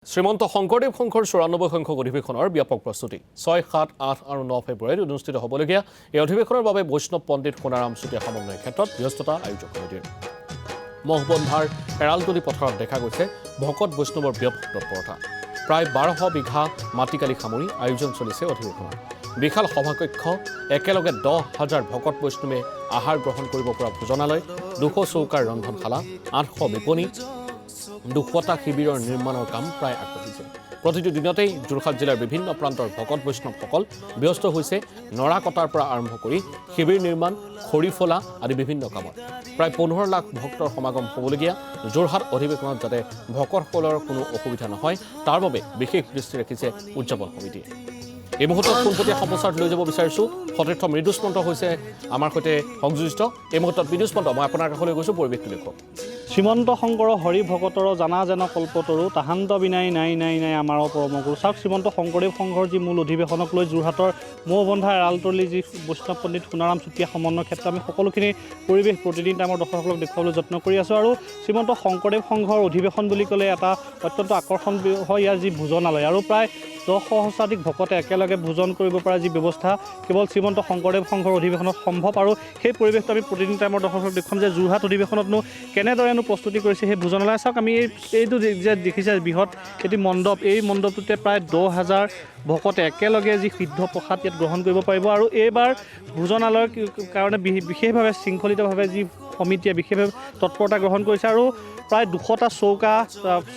শ্ৰীমন্ত শংকৰদেৱ সংঘৰ ৯৪ সংখ্যক অধিৱেশনৰ ব্যাপক প্ৰস্তুতি ৬, ৭, ৮ আৰু ৯ ফেব্ৰুৱাৰীত অনুষ্ঠিত হ'বলগীয়া এই অধিৱেশনৰ বাবে বৈষ্ণৱ পণ্ডিত সোণাৰাম চুতীয়া সমন্বয় ক্ষেত্ৰত ব্যস্ততা আয়োজক কমিটিৰ মহবন্ধাৰ এৰালতলী পথাৰত দেখা গৈছে ভকত বৈষ্ণৱৰ ব্যাপক তৎপৰতা প্ৰায় ১২০০ বিঘা মাটিকালি সামৰি আয়োজন চলিছে অধিৱেশনৰ বিশাল সভাকক্ষ একেলগে ১০,০০০ ভকত বৈষ্ণৱে আহাৰ গ্ৰহণ কৰিব পৰা ভোজনালয় ২০০ চৌকাৰ ৰন্ধনশালা ৮০০ বিপণী ২০০টা শিবিৰৰ নিৰ্মাণৰ কাম প্ৰায় আগবাঢ়িছে প্ৰতিটো দিনতেই যোৰহাট জিলাৰ বিভিন্ন প্ৰান্তৰ ভকত বৈষ্ণৱসকল ব্যস্ত হৈছে নৰা কটাৰ পৰা আৰম্ভ কৰি শিবিৰ নিৰ্মাণ খৰি ফলা আদি বিভিন্ন কামত প্ৰায় ১৫ লাখ ভক্তৰ সমাগম হ'বলগীয়া যোৰহাট অধিৱেশনত যাতে ভকতসকলৰ কোনো অসুবিধা নহয় তাৰ বাবে বিশেষ দৃষ্টি ৰাখিছে উদযাপন সমিতিয়ে এই মুহূৰ্তত পোনপটীয়া সমাচাৰ লৈ যাব বিচাৰিছোঁ সতীৰ্থ মৃদুষ মন্ত হৈছে আমাৰ সৈতে সংযোজিত এই মুহূৰ্তত মৃদুষ মন্ত মই আপোনাৰ কাষলৈ গৈছোঁ পৰিৱেশটো দেখুৱাওক শ্ৰীমন্ত শংকৰ হৰি ভকতৰ জানা যেন কল্পতৰু তাহান্ত বিনাই নাই নাই নাই আমাৰ পৰমগুৰু চাওক শ্ৰীমন্ত শংকৰদেৱ সংঘৰ যি মূল অধিৱেশনক লৈ যোৰহাটৰ মৌবন্ধা এৰালতলী যি বৈষ্ণৱ পণ্ডিত সোণাৰাম চুতীয়া সমন্বয় ক্ষেত্ৰত আমি সকলোখিনি পৰিৱেশ প্ৰতিদিন টাইমৰ দৰ্শকসকলক দেখুৱাবলৈ যত্ন কৰি আছোঁ আৰু শ্ৰীমন্ত শংকৰদেৱ সংঘৰ অধিৱেশন বুলি ক'লে এটা অত্যন্ত আকৰ্ষণ হয় ইয়াৰ যি ভোজনালয় আৰু প্ৰায় ১০ সহস্ৰাধিক ভকতে একেলগে ভোজন কৰিব পৰা যি ব্যৱস্থা কেৱল শ্ৰীমন্ত শংকৰদেৱ সংঘৰ অধিৱেশনত সম্ভৱ আৰু সেই পৰিৱেশটো আমি প্ৰতিদিন টাইমৰ দৰ্শকক দেখুৱাম যে যোৰহাট অধিৱেশনতনো কেনেদৰেনো প্ৰস্তুতি কৰিছে সেই ভোজনালয় চাওক আমি এইটো যে দেখিছে বৃহৎ এটি মণ্ডপ এই মণ্ডপটোতে প্ৰায় ১০,০০০ ভকতে একেলগে যি সিদ্ধ প্ৰসাদ ইয়াত গ্ৰহণ কৰিব পাৰিব আৰু এইবাৰ ভোজনালয়ৰ কাৰণে বিশেষভাৱে শৃংখলিতভাৱে যি সমিতিয়ে বিশেষভাৱে তৎপৰতা গ্ৰহণ কৰিছে আৰু প্ৰায় ২০০টা চৌকা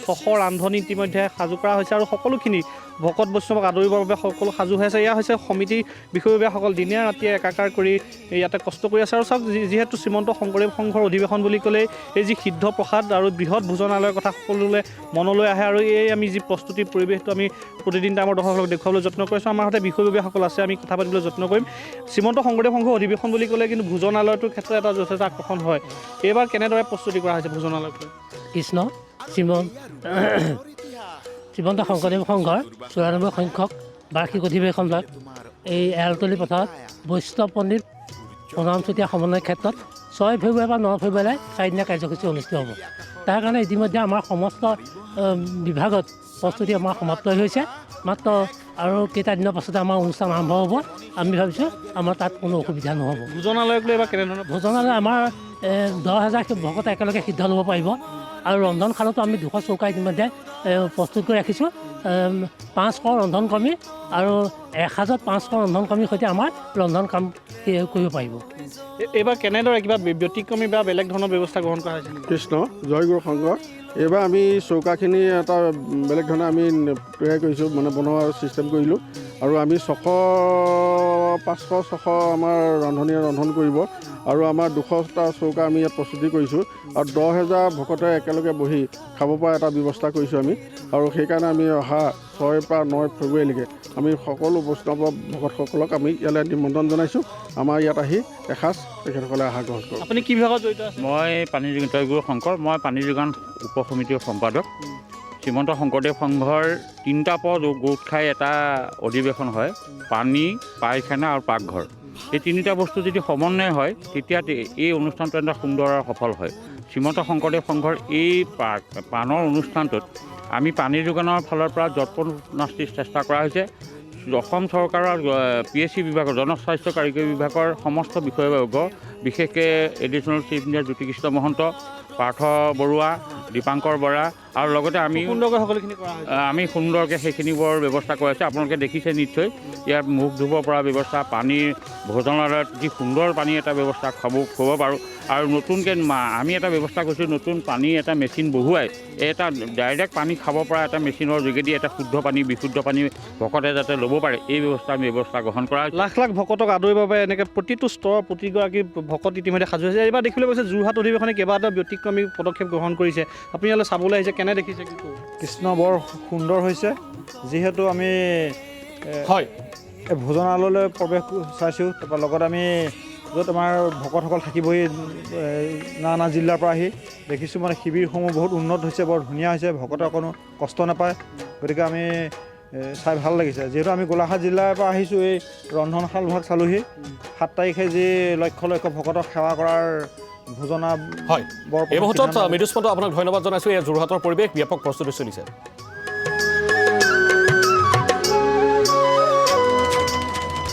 ৬০০ ৰান্ধনি ইতিমধ্যে সাজু কৰা হৈছে আৰু সকলোখিনি ভকত বৈষ্ণৱক আদৰিবৰ বাবে সকলো সাজু হৈ আছে এয়া হৈছে সমিতি বিষয়ববীয়াসকল দিনে ৰাতিয়ে একাকাৰ কৰি ইয়াতে কষ্ট কৰি আছে আৰু চাওক যিহেতু শ্ৰীমন্ত শংকৰদেৱ সংঘৰ অধিৱেশন বুলি ক'লে এই যি সিদ্ধ প্ৰসাদ আৰু বৃহৎ ভোজনালয়ৰ কথা সকলোলৈ মনলৈ আহে আৰু এই আমি যি প্ৰস্তুতিৰ পৰিৱেশটো আমি প্ৰতিদিন টাইমৰ দৰ্শকসকলক দেখুৱাবলৈ যত্ন কৰিছোঁ আমাৰ সৈতে বিষয়ববীয়াসকল আছে আমি কথা পাতিবলৈ যত্ন কৰিম শ্ৰীমন্ত শংকৰদেৱ সংঘৰ অধিৱেশন বুলি ক'লে কিন্তু ভোজনালয়টোৰ ক্ষেত্ৰত এটা যথেষ্ট আকৰ্ষণ হয় এইবাৰ কেনেদৰে প্ৰস্তুতি কৰা হৈছে ভোজনালয়টো কৃষ্ণ শ্ৰীমন্ত শংকৰদেৱ সংঘৰ ৯৪ সংখ্যক বাৰ্ষিক অধিৱেশনত এই এৰালতলী পথাৰত বৈষ্ণৱ পণ্ডিত সোণাৰাম চুতীয়া সমন্বয় ক্ষেত্ৰত ৬ ফেব্ৰুৱাৰী বা ৯ ফেব্ৰুৱাৰীলৈ ৪ দিনীয়া কাৰ্যসূচী অনুষ্ঠিত হ'ব তাৰ কাৰণে ইতিমধ্যে আমাৰ সমস্ত বিভাগত প্ৰস্তুতি আমাৰ সমাপ্ত হৈছে মাত্ৰ আৰু কেইটাদিনৰ পাছতে আমাৰ অনুষ্ঠান আৰম্ভ হ'ব আমি ভাবিছোঁ আমাৰ তাত কোনো অসুবিধা নহ'ব ভোজনালয়ক লৈ এবাৰ কেনেধৰণৰ ভোজনালয় আমাৰ ১০,০০০ ভকতে একেলগে সিদ্ধ ল'ব পাৰিব আৰু ৰন্ধনশালতো আমি ২০০ চৌকা ইতিমধ্যে প্ৰস্তুত কৰি ৰাখিছোঁ ৫০০ ৰন্ধন কৰ্মী আৰু ১,৫০০ ৰন্ধন কৰ্মীৰ সৈতে আমাৰ ৰন্ধন কাম কৰিব পাৰিব এইবাৰ কেনেদৰে কিবা ব্যতিক্ৰমী বা বেলেগ ধৰণৰ ব্যৱস্থা গ্ৰহণ কৰা হৈছে কৃষ্ণ জয়গুৰু সংঘ এইবাৰ আমি চৌকাখিনি এটা বেলেগ ধৰণে আমি তৈয়াৰ কৰিছোঁ মানে বনোৱাৰ চিষ্টেম কৰিলোঁ আৰু আমি ৫০০-৬০০ আমাৰ ৰান্ধনীয়ে ৰন্ধন কৰিব আৰু আমাৰ ২০০টা চৌকা আমি ইয়াত প্ৰস্তুতি কৰিছোঁ আৰু ১০,০০০ ভকতে একেলগে বহি খাব পৰা এটা ব্যৱস্থা কৰিছোঁ আমি আৰু সেইকাৰণে আমি অহা ৬ পৰা ৯ ফেব্ৰুৱাৰীলৈকে আমি সকলো বৈষ্ণৱ ভকতসকলক আমি ইয়ালৈ নিমন্ত্ৰণ জনাইছোঁ আমাৰ ইয়াত আহি এসাঁজ তেখেতসকলে আহাৰ গ্ৰহণ কৰক আপুনি কি বিভাগত জড়িত আছে মই পানী যোগান জয়গুৰু শংকৰ মই পানী যোগান উপ সমিতিৰ সম্পাদক শ্ৰীমন্ত শংকৰদেৱ সংঘৰ ৩টা পদ গোট খাই এটা অধিৱেশন হয় পানী পায়খানা আৰু পাকঘৰ এই ৩টা বস্তু যদি সমন্বয় হয় তেতিয়া এই অনুষ্ঠানটো এটা সুন্দৰ আৰু সফল হয় শ্ৰীমন্ত শংকৰদেৱ সংঘৰ এই পাণৰ অনুষ্ঠানটোত আমি পানী যোগানৰ ফালৰ পৰা যৎপৰোনাস্তি চেষ্টা কৰা হৈছে অসম চৰকাৰৰ PSC বিভাগৰ জনস্বাস্থ্য কাৰিকৰী বিভাগৰ সমস্ত বিষয়বৰ্গ বিশেষকৈ additional chief engineer Jyotikrishna Mahanta Partha Baruah Dipankar Bora আৰু লগতে আমি সুন্দৰকৈ সেইখিনিবোৰ ব্যৱস্থা কৰি আছোঁ আপোনালোকে দেখিছে নিশ্চয় ইয়াত মুখ ধুব পৰা ব্যৱস্থা পানীৰ ভোজনালয়ত যি সুন্দৰ পানী এটা ব্যৱস্থা খুৱাব পাৰোঁ আৰু নতুনকৈ আমি এটা ব্যৱস্থা কৰিছোঁ নতুন পানী এটা মেচিন বহুৱাই এটা ডাইৰেক্ট পানী খাব পৰা এটা মেচিনৰ যোগেদি এটা শুদ্ধ পানী বিশুদ্ধ পানী ভকতে যাতে ল'ব পাৰে এই ব্যৱস্থা গ্ৰহণ কৰা লাখ লাখ ভকতক আদৰিবৰ বাবে এনেকৈ প্ৰতিটো স্তৰ প্ৰতিগৰাকী ভকত ইতিমধ্যে সাজু হৈছে এইবাৰ দেখিবলৈ পাইছে যোৰহাট অধিৱেশনে কেইবাটাও ব্যতিক্ৰমী পদক্ষেপ গ্ৰহণ কৰিছে আপুনি ইয়ালৈ চাবলৈ আহিছে কেনে দেখিছে কৃষ্ণ বৰ সুন্দৰ হৈছে যিহেতু আমি হয় ভোজনালয়লৈ প্ৰৱেশ চাইছোঁ তাৰপৰা লগত আমি য'ত আমাৰ ভকতসকল থাকিবহি নানা জিলাৰ পৰা আহি দেখিছোঁ মানে শিবিৰসমূহ বহুত উন্নত হৈছে বৰ ধুনীয়া হৈছে ভকতে অকণো কষ্ট নাপায় গতিকে আমি চাই ভাল লাগিছে যিহেতু আমি গোলাঘাট জিলাৰ পৰা আহিছোঁ এই ৰন্ধনশাল ভাগ চালোঁহি ৭ তাৰিখে যি লক্ষ লক্ষ ভকতক সেৱা কৰাৰ হয় এই মুহূৰ্তত মৃদুস্পন্দ আপোনাক ধন্যবাদ জনাইছোঁ এই যোৰহাটৰ পৰিৱেশ ব্যাপক প্ৰস্তুতি চলিছে